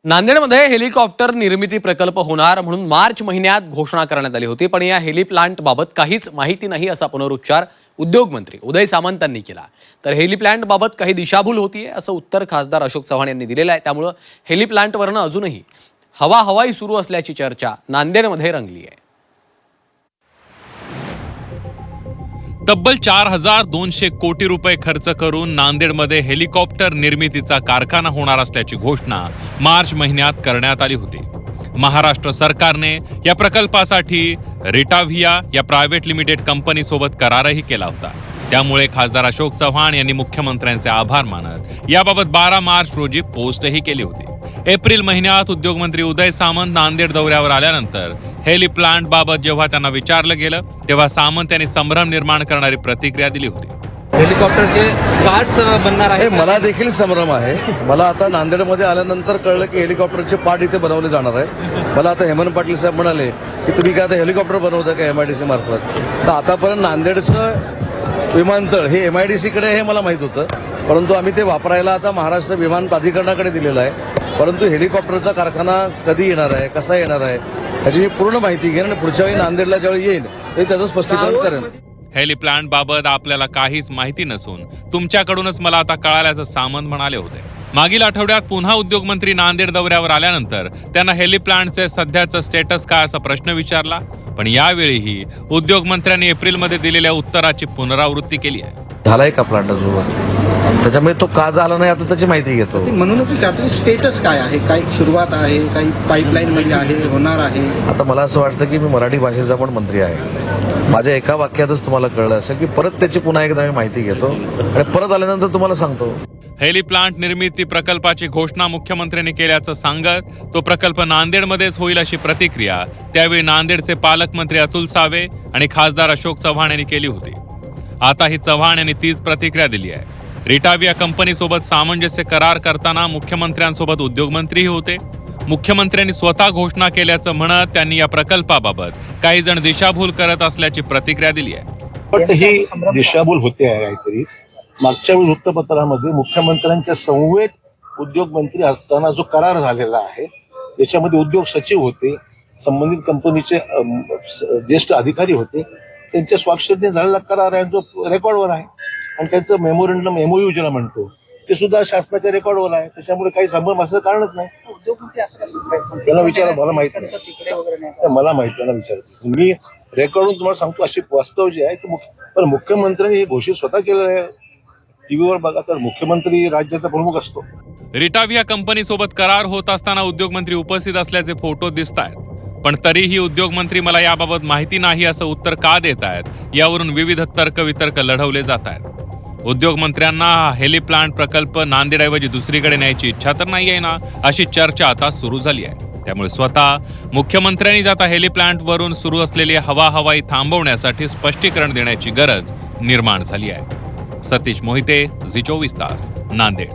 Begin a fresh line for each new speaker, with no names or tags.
नांदेडमध्ये हेलिकॉप्टर निर्मिती प्रकल्प होणार म्हणून मार्च महिन्यात घोषणा करण्यात आली होती, पण या हेली प्लांट बाबत काहीच माहिती नाही असा पुनरुच्चार उद्योग मंत्री उदय सामंतांनी केला। तर हेली प्लांट बाबत काही दिशाभूल होतीये असं उत्तर खासदार अशोक चव्हाण यांनी दिलेलं आहे। त्यामुळे हेली प्लांटवरनं अजूनही हवाई सुरू असल्याची चर्चा नांदेडमध्ये रंगली आहे।
तब्बल 4200 कोटी रुपये खर्च करून नांदेडमध्ये हेलिकॉप्टर निर्मितीचा कारखाना होणार असल्याची घोषणा मार्च महिन्यात करण्यात आली होती। महाराष्ट्र सरकारने या प्रकल्पासाठी रिटाव्हिया या प्रायव्हेट लिमिटेड कंपनी सोबत करारही केला होता। त्यामुळे खासदार अशोक चव्हाण यांनी मुख्यमंत्र्यांचे आभार मानत याबाबत 12 मार्च रोजी पोस्टही केली होती। एप्रिल महिन्यात उद्योगमंत्री उदय सामंत नांदेड दौऱ्यावर आल्यानंतर हेली प्लांट बाबत जेव्हा त्यांना विचारलं गेलं तेव्हा सामंत यांनी संभ्रम निर्माण करणारी प्रतिक्रिया दिली होती।
हेलिकॉप्टरचे पार्ट्स बनणार आहे।
मला देखील संभ्रम आहे। मला आता नांदेडमध्ये आल्यानंतर कळलं की हेलिकॉप्टरचे पार्ट इथे बनवले जाणार आहे। मला आता हेमंत पाटील साहेब म्हणाले की तुम्ही काय आता हेलिकॉप्टर बनवता का MIDC मार्फत। तर आतापर्यंत नांदेडचं विमानतळ हे MIDC कडे हे मला माहित होतं, परंतु आम्ही ते वापरायला आता महाराष्ट्र विमान प्राधिकरणाकडे दिलेलं आहे। परंतु हेलिकॉप्टरचा कारखाना कधी येणार आहे, कसा येणार आहे याची मी पूर्ण माहिती घेईन आणि पुढच्या वेळी नांदेडला ज्यावेळी येईल ते त्याचं स्पष्टीकरण करेन।
हेली प्लांट बाबत आपल्याला काहीच माहिती नसून तुमच्याकडूनच मला आता कळाल्याचं सामंत म्हणाले होते। मागील आठवड्यात पुन्हा उद्योगमंत्री नांदेड दौऱ्यावर आल्यानंतर त्यांना हेली प्लांटचे सध्याचं स्टेटस काय असा प्रश्न विचारला, पण यावेळीही उद्योगमंत्र्यांनी एप्रिलमध्ये दिलेल्या उत्तराची पुनरावृत्ती केली आहे।
झालाय का प्लांट अजून, त्याच्यामुळे तो का झाला नाही आता त्याची माहिती घेतो।
म्हणूनच विचारतो स्टेटस काय आहे, काही सुरुवात आहे, काही पाईपलाईन मध्ये आहे, होणार आहे। आता
मला असं वाटतं की मी मराठी भाषेचा पण मंत्री आहे। माझ्या एका वाक्यातच तुम्हाला कळलं असेल की परत त्याची पुन्हा एकदा मी माहिती घेतो आणि परत आल्यानंतर तुम्हाला सांगतो।
हेली प्लांट निर्मिती प्रकल्पाची घोषणा मुख्यमंत्र्यांनी केल्याचं सांगत तो प्रकल्प नांदेडमध्येच होईल अशी प्रतिक्रिया त्यावेळी नांदेडचे पालकमंत्री अतुल सावे आणि खासदार अशोक चव्हाण यांनी केली होती। आताही चव्हाण यांनी तीच प्रतिक्रिया दिली आहे। रिटाव्हिया कंपनीसोबत सामंजस्य करार करताना मुख्यमंत्र्यांसोबत उद्योगमंत्रीही होते। मुख्यमंत्र्यांनी स्वतः घोषणा केल्याचं म्हणत त्यांनी या प्रकल्पाबाबत काही जण दिशाभूल करत असल्याची प्रतिक्रिया दिली आहे।
पण ही दिशाभूल होते आहे काहीतरी। मागच्या वेळी वृत्तपत्रामध्ये मुख्यमंत्र्यांच्या समवेत उद्योग मंत्री असताना जो करार झालेला आहे त्याच्यामध्ये उद्योग सचिव होते, संबंधित कंपनीचे ज्येष्ठ अधिकारी होते, त्यांच्या स्वाक्षरीने झालेला करार आहे जो रेकॉर्डवर आहे आणि त्याचं मेमोरंडम MOU ज्याला म्हणतो ते सुद्धा शासनाच्या रेकॉर्डवर आहे। त्याच्यामुळे काही संभ्रम असं कारणच नाही। त्याला विचारा, मला माहित नाही, मला माहित त्याला विचारतो मी रेकॉर्डून तुम्हाला सांगतो अशी वास्तव जी आहे की पण मुख्यमंत्र्यांनी हे घोषित स्वतः केलं आहे। टीव्हीवर बघा तर मुख्यमंत्री राज्याचा प्रमुख असतो।
रिटाव्हिया कंपनी सोबत करार होत असताना उद्योगमंत्री उपस्थित असल्याचे फोटो दिसत आहेत, पण तरीही उद्योगमंत्री मला याबाबत माहिती नाही असं उत्तर का देत आहेत यावरून विविध तर्कवितर्क लढवले जात आहेत। उद्योगमंत्र्यांना हा हेली प्लांट प्रकल्प नांदेडऐवजी दुसरीकडे न्यायची इच्छा तर नाही आहे ना अशी चर्चा आता सुरू झाली आहे। त्यामुळे स्वतः मुख्यमंत्र्यांनी आता हेली प्लांटवरून सुरू असलेली हवाई थांबवण्यासाठी स्पष्टीकरण देण्याची गरज निर्माण झाली आहे। सतीश मोहिते, झी 24 तास, नांदेड।